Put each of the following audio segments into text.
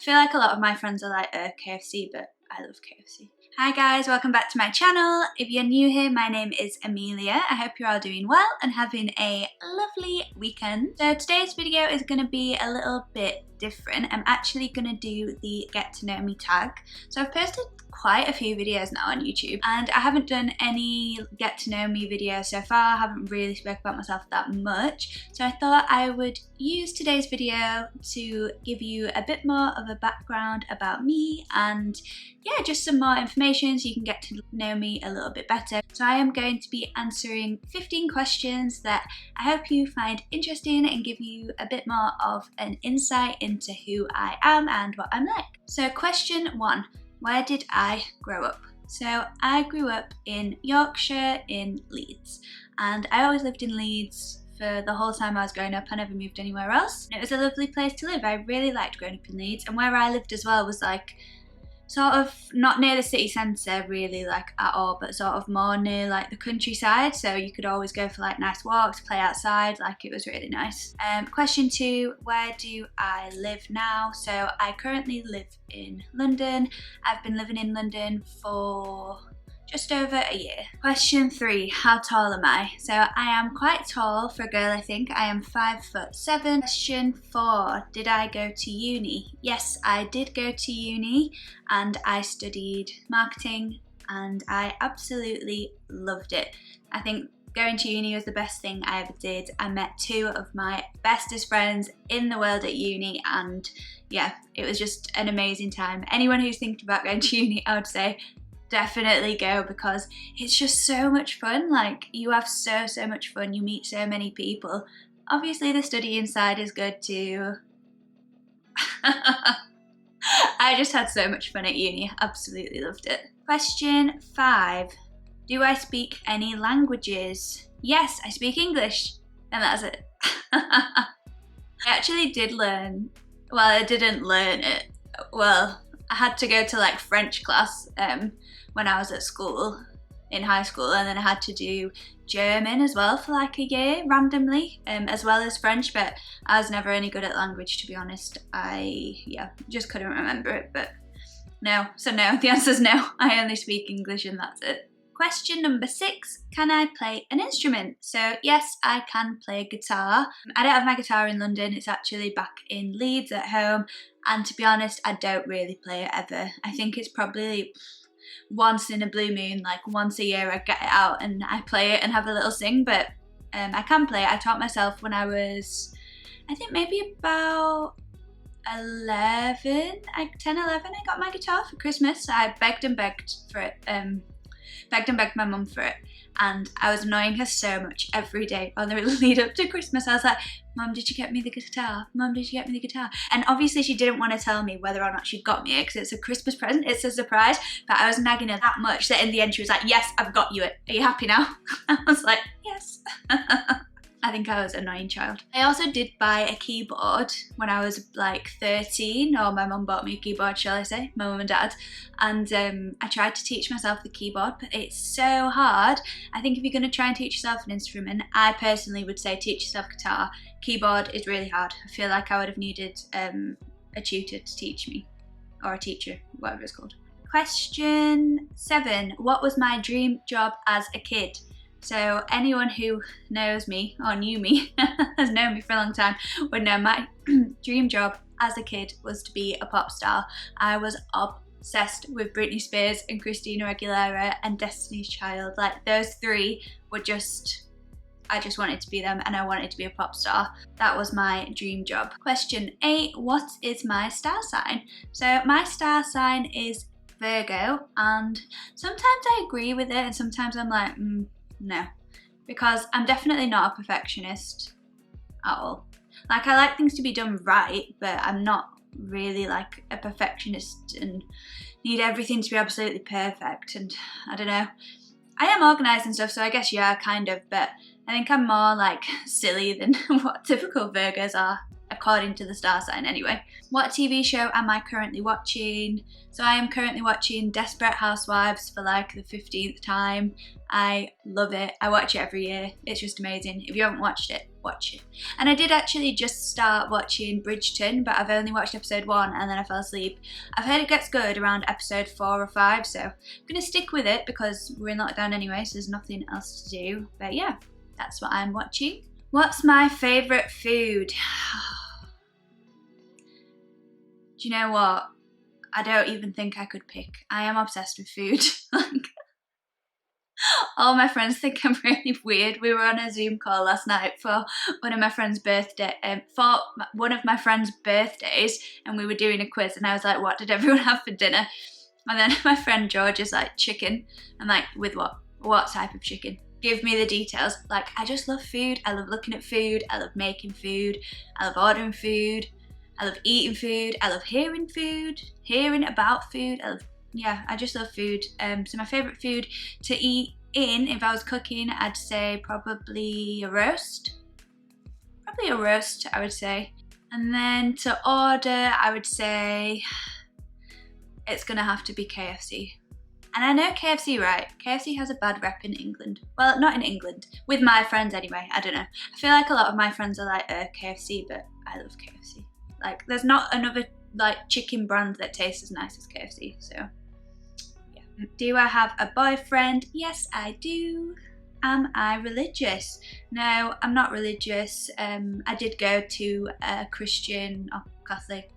feel like a lot of my friends are like, KFC, but I love KFC. Hi guys, welcome back to my channel. If you're new here, my name is Amelia. I hope you're all doing well and having a lovely weekend. So today's video is going to be a little bit different. I'm actually going to do the Get to Know Me tag. So I've posted quite a few videos now on YouTube and I haven't done any Get to Know Me videos so far. I haven't really spoke about myself that much. So I thought I would use today's video to give you a bit more of a background about me and yeah, just some more information so you can get to know me a little bit better. So I am going to be answering 15 questions that I hope you find interesting and give you a bit more of an insight into who I am and what I'm like. So question 1, where did I grow up? So I grew up in Yorkshire in Leeds, and I always lived in Leeds for the whole time I was growing up. I never moved anywhere else. It was a lovely place to live. I really liked growing up in Leeds, and where I lived as well was like sort of not near the city centre really like at all, but sort of more near like the countryside, so you could always go for like nice walks, play outside, like it was really nice. Question 2, where do I live now? So I currently live in London. I've been living in London for just over a year. Question 3, how tall am I? So I am quite tall for a girl, I think. I am 5'7". Question 4, did I go to uni? Yes, I did go to uni and I studied marketing and I absolutely loved it. I think going to uni was the best thing I ever did. I met 2 of my bestest friends in the world at uni and yeah, it was just an amazing time. Anyone who's thinking about going to uni, I would say definitely go, because it's just so much fun. Like you have so much fun, you meet so many people. Obviously the studying side is good too. I just had so much fun at uni, absolutely loved it. Question 5, do I speak any languages? Yes, I speak English and that's it. I actually did learn, well I didn't learn it, well I had to go to like French class when I was at school, in high school, and then I had to do German as well for like a year randomly, as well as French, but I was never any good at language, to be honest. I just couldn't remember it, but no. So no, the answer's no. I only speak English and that's it. Question number 6, can I play an instrument? So yes, I can play guitar. I don't have my guitar in London, it's actually back in Leeds at home, and to be honest, I don't really play it ever. I think it's probably once in a blue moon, like once a year I get it out and I play it and have a little sing, but I can play it. I taught myself when I was, I think maybe about 10, 11, I got my guitar for Christmas. I begged and begged for it, begged my mum for it, and I was annoying her so much every day on the lead up to Christmas. I was like, Mum, did you get me the guitar? Mum, did you get me the guitar? And obviously she didn't want to tell me whether or not she got me it because it's a Christmas present, it's a surprise, but I was nagging her that much that in the end she was like, yes, I've got you it. Are you happy now? I was like, yes. I think I was an annoying child. I also did buy a keyboard when I was like 13, or my mum bought me a keyboard, shall I say, my mum and dad, and I tried to teach myself the keyboard, but it's so hard. I think if you're going to try and teach yourself an instrument, I personally would say teach yourself guitar. Keyboard is really hard. I feel like I would have needed a tutor to teach me, or a teacher, whatever it's called. Question 7, what was my dream job as a kid? So anyone who knows me or knew me, has known me for a long time, would know my dream job as a kid was to be a pop star. I was obsessed with Britney Spears and Christina Aguilera and Destiny's Child. Like those 3 were just, I just wanted to be them and I wanted to be a pop star. That was my dream job. Question 8, what is my star sign? So my star sign is Virgo, and sometimes I agree with it and sometimes I'm like, no, because I'm definitely not a perfectionist at all. Like I like things to be done right, but I'm not really like a perfectionist and need everything to be absolutely perfect, and I don't know. I am organised and stuff, so I guess yeah, kind of, but I think I'm more like silly than what typical Virgos are, according to the star sign anyway. What TV show am I currently watching? So I am currently watching Desperate Housewives for like the 15th time. I love it. I watch it every year. It's just amazing. If you haven't watched it, watch it. And I did actually just start watching Bridgerton, but I've only watched episode 1 and then I fell asleep. I've heard it gets good around episode 4 or 5, so I'm gonna stick with it because we're in lockdown anyway, so there's nothing else to do. But yeah, that's what I'm watching. What's my favourite food? Do you know what? I don't even think I could pick. I am obsessed with food. Like, all my friends think I'm really weird. We were on a Zoom call last night for one of my friend's birthdays, and we were doing a quiz, and I was like, what did everyone have for dinner? And then my friend George is like, chicken. I'm like, with what? What type of chicken? Give me the details. Like, I just love food. I love looking at food. I love making food. I love ordering food. I love eating food. I love hearing about food. I just love food. So my favourite food to eat in, if I was cooking, I'd say probably a roast. I would say. And then to order, I would say it's gonna have to be KFC. And I know KFC, right? KFC has a bad rep in England. Well, not in England. With my friends anyway, I don't know. I feel like a lot of my friends are like, KFC, but I love KFC. Like, there's not another like chicken brand that tastes as nice as KFC, so yeah. Do I have a boyfriend? Yes, I do. Am I religious? No, I'm not religious. I did go to a Christian or Catholic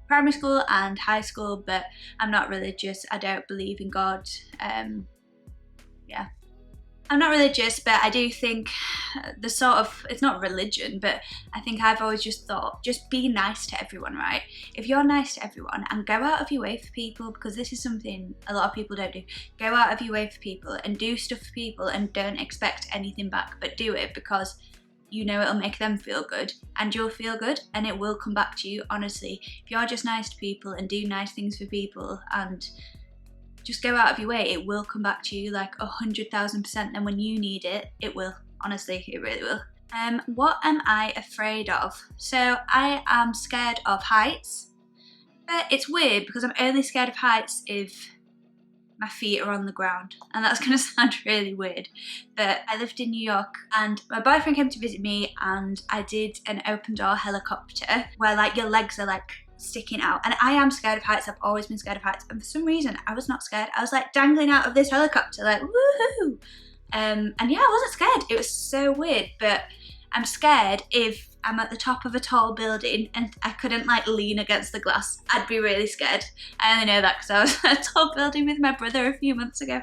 primary school and high school, but I'm not religious. I don't believe in God. I'm not religious, but I do think it's not religion, but I think I've always just thought, just be nice to everyone, right? If you're nice to everyone and go out of your way for people, because this is something a lot of people don't do, go out of your way for people and do stuff for people and don't expect anything back, but do it because you know it'll make them feel good and you'll feel good and it will come back to you, honestly. If you're just nice to people and do nice things for people and just go out of your way, it will come back to you like 100,000%. And when you need it, it will. Honestly, it really will. What am I afraid of? So I am scared of heights, but it's weird because I'm only scared of heights if my feet are on the ground, and that's gonna sound really weird, but I lived in New York and my boyfriend came to visit me and I did an open door helicopter where like your legs are like sticking out, and I am scared of heights. I've always been scared of heights, and for some reason I was not scared. I was like dangling out of this helicopter like woohoo, and yeah, I wasn't scared. It was so weird, but I'm scared if I'm at the top of a tall building and I couldn't like lean against the glass. I'd be really scared. I only know that because I was at a tall building with my brother a few months ago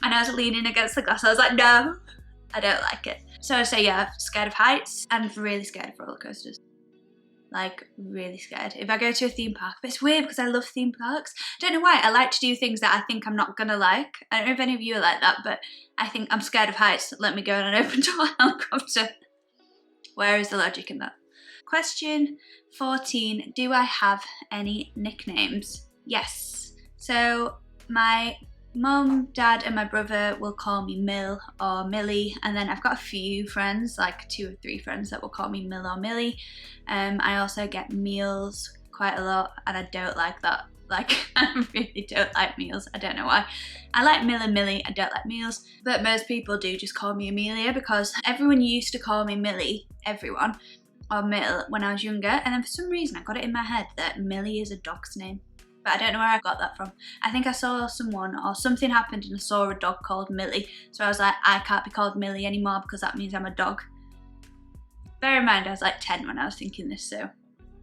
and I was leaning against the glass. I was like, no, I don't like it. So I'd say yeah, I'm scared of heights and really scared of roller coasters. Like really scared. If I go to a theme park, but it's weird because I love theme parks. I don't know why, I like to do things that I think I'm not gonna like. I don't know if any of you are like that, but I think I'm scared of heights. Let me go on an open door helicopter. Where is the logic in that? Question 14, do I have any nicknames? Yes. So my mum, dad and my brother will call me Mill or Millie, and then I've got a few friends, like 2 or 3 friends that will call me Mill or Millie. I also get meals quite a lot and I don't like that. Like, I really don't like meals. I don't know why. I like Mill and Millie, I don't like meals. But most people do just call me Amelia because everyone used to call me Millie, everyone, or Mill when I was younger. And then for some reason I got it in my head that Millie is a dog's name. But I don't know where I got that from. I think I saw someone or something happened and I saw a dog called Millie. So I was like, I can't be called Millie anymore because that means I'm a dog. Bear in mind I was like 10 when I was thinking this, so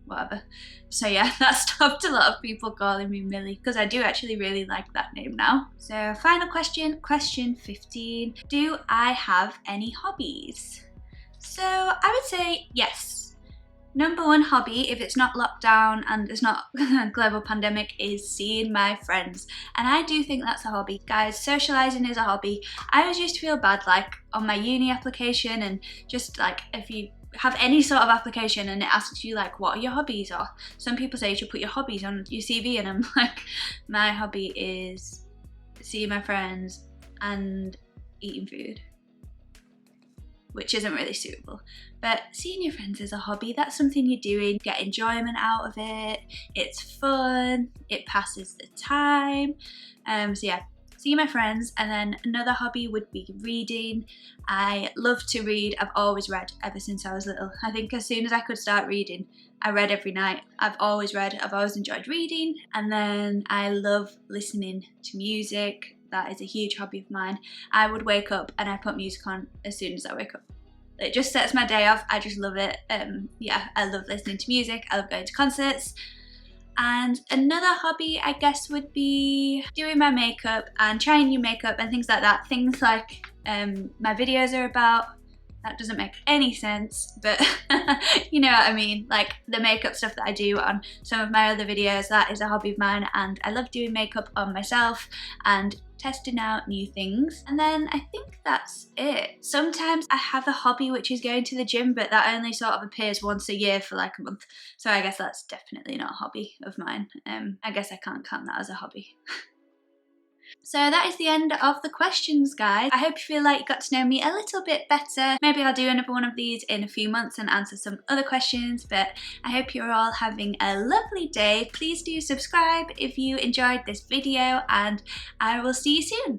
whatever. So yeah, that stopped a lot of people calling me Millie because I do actually really like that name now. So final question, question 15. Do I have any hobbies? So I would say yes. Number 1 hobby, if it's not lockdown and it's not a global pandemic, is seeing my friends. And I do think that's a hobby. Guys, socialising is a hobby. I always used to feel bad like on my uni application and just like if you have any sort of application and it asks you like what are your hobbies, or some people say you should put your hobbies on your CV, and I'm like, my hobby is seeing my friends and eating food, which isn't really suitable. But seeing your friends is a hobby. That's something you're doing, get enjoyment out of it, it's fun, it passes the time. So yeah, see my friends, and then another hobby would be reading. I love to read. I've always read ever since I was little. I think as soon as I could start reading, I read every night. I've always read, I've always enjoyed reading, and then I love listening to music. That is a huge hobby of mine. I would wake up and I put music on as soon as I wake up. It just sets my day off. I just love it. Yeah, I love listening to music. I love going to concerts. And another hobby, I guess, would be doing my makeup and trying new makeup and things like that. Things like my videos are about. That doesn't make any sense, but you know what I mean. Like the makeup stuff that I do on some of my other videos, that is a hobby of mine, and I love doing makeup on myself and testing out new things. And then I think that's it. Sometimes I have a hobby which is going to the gym, but that only sort of appears once a year for like a month. So I guess that's definitely not a hobby of mine. I guess I can't count that as a hobby. So that is the end of the questions, guys. I hope you feel like you got to know me a little bit better. Maybe I'll do another one of these in a few months and answer some other questions, but I hope you're all having a lovely day. Please do subscribe if you enjoyed this video, and I will see you soon.